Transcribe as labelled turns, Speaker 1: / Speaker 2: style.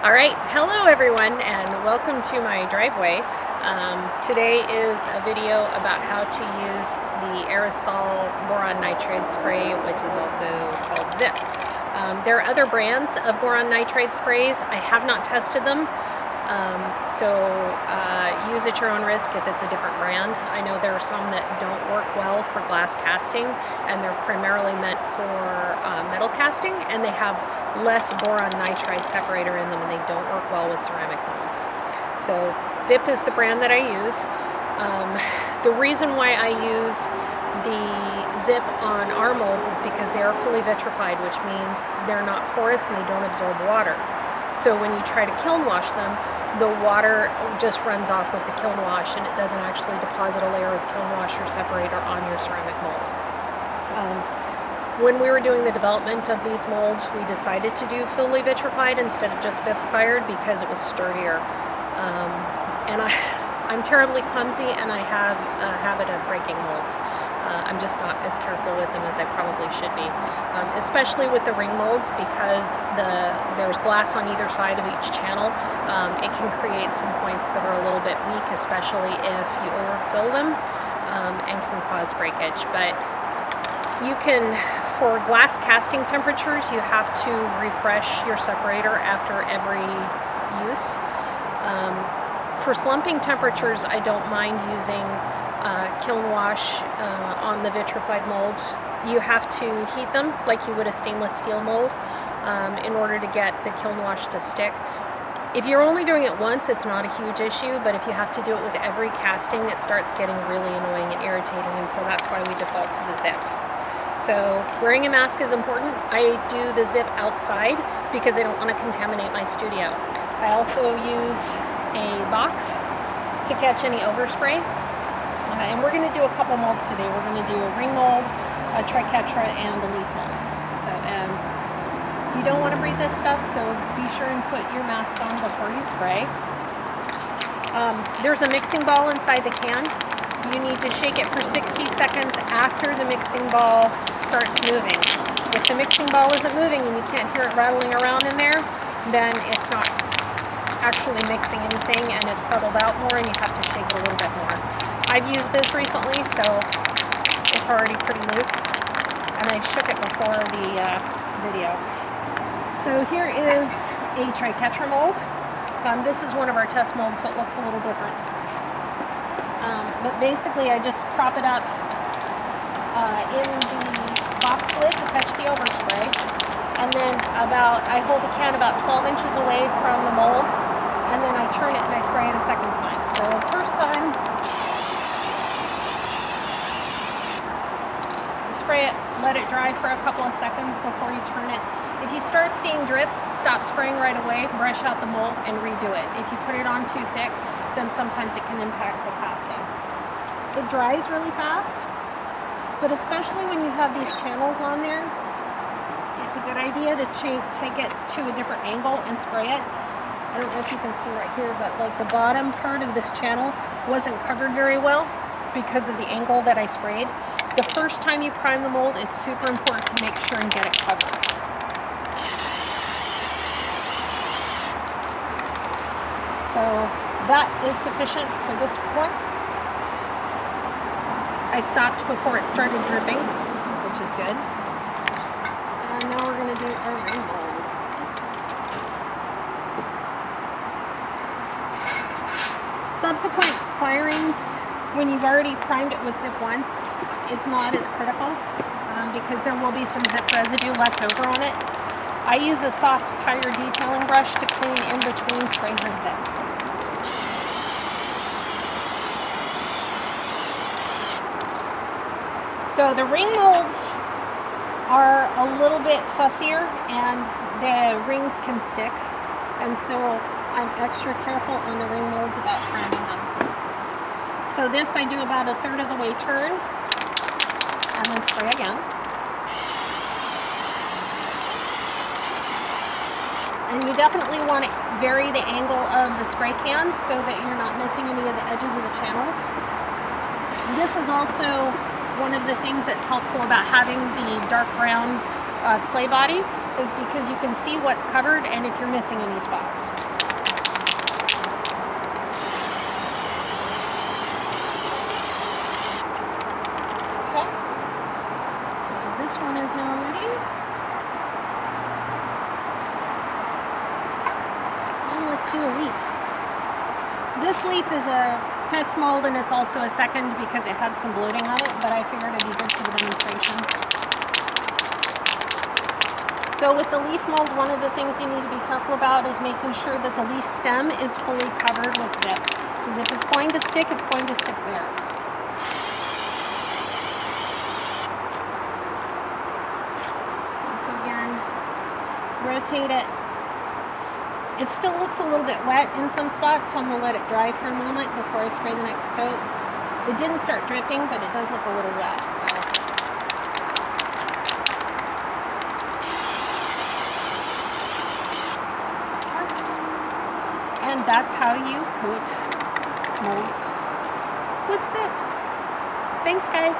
Speaker 1: Alright, hello everyone and welcome to my driveway. Today is a video about how to use the aerosol boron nitride spray, which is also called ZYP. There are other brands of boron nitride sprays. I have not tested them, so use at your own risk if it's a different brand. I know there are some that don't work well for glass casting, and they're primarily meant for metal casting, and they have less boron nitride separator in them, and they don't work well with ceramic molds. So ZYP is the brand that I use. The reason why I use the ZYP on our molds is because they are fully vitrified, which means they're not porous and they don't absorb water. So when you try to kiln wash them, the water just runs off with the kiln wash, and it doesn't actually deposit a layer of kiln wash or separator on your ceramic mold. When we were doing the development of these molds, we decided to do fully vitrified instead of just best-fired because it was sturdier. And I'm terribly clumsy, and I have a habit of breaking molds. I'm just not as careful with them as I probably should be, especially with the ring molds, because there's glass on either side of each channel. It can create some points that are a little bit weak, especially if you overfill them, and can cause breakage. But you can, for glass casting temperatures, you have to refresh your separator after every use. For slumping temperatures, I don't mind using kiln wash on the vitrified molds. You have to heat them like you would a stainless steel mold in order to get the kiln wash to stick. If you're only doing it once, it's not a huge issue, but if you have to do it with every casting, it starts getting really annoying and irritating, and so that's why we default to the ZYP. So wearing a mask is important. I do the ZYP outside because I don't want to contaminate my studio. I also use a box to catch any overspray. And we're going to do a couple molds today. We're going to do a ring mold, a triquetra, and a leaf mold. So you don't want to breathe this stuff, so be sure and put your mask on before you spray. There's a mixing ball inside the can. You need to shake it for 60 seconds after the mixing ball starts moving. If the mixing ball isn't moving and you can't hear it rattling around in there, then it's not actually mixing anything, and it's settled out more, and you have to shake it a little bit more. I've used this recently, so it's already pretty loose, and I shook it before the video. So here is a triquetra mold. This is one of our test molds, so it looks a little different. But basically, I just prop it up in the box lid to catch the overspray, and then I hold the can about 12 inches away from the mold, and then I turn it and I spray it a second time. So first time, spray it, let it dry for a couple of seconds before you turn it. If you start seeing drips, stop spraying right away, brush out the mold, and redo it. If you put it on too thick, then sometimes it can impact the casting. It dries really fast, but especially when you have these channels on there, it's a good idea to take it to a different angle and spray it. I don't know if you can see right here, but like the bottom part of this channel wasn't covered very well because of the angle that I sprayed. The first time you prime the mold, it's super important to make sure and get it covered. So that is sufficient for this one. I stopped before it started dripping, which is good. And now we're going to do our ring mold. Subsequent firings, when you've already primed it with ZYP once, it's not as critical because there will be some ZYP residue left over on it. I use a soft tire detailing brush to clean in between sprays of ZYP. So the ring molds are a little bit fussier, and the rings can stick, and so I'm extra careful on the ring molds about priming them. So this I do about a third of the way turn, and then spray again. And you definitely want to vary the angle of the spray cans so that you're not missing any of the edges of the channels. This is also one of the things that's helpful about having the dark brown clay body is because you can see what's covered and if you're missing any spots. Okay, so this one is now ready. And let's do a leaf. This leaf is a test mold and it's also a second because it had some bloating on it, but I figured it'd be good for the demonstration. So with the leaf mold, one of the things you need to be careful about is making sure that the leaf stem is fully covered with zip. Because if it's going to stick, it's going to stick there. Once again, rotate it. It still looks a little bit wet in some spots, so I'm going to let it dry for a moment before I spray the next coat. It didn't start dripping, but it does look a little wet. So. And that's how you coat molds with zip. Thanks, guys.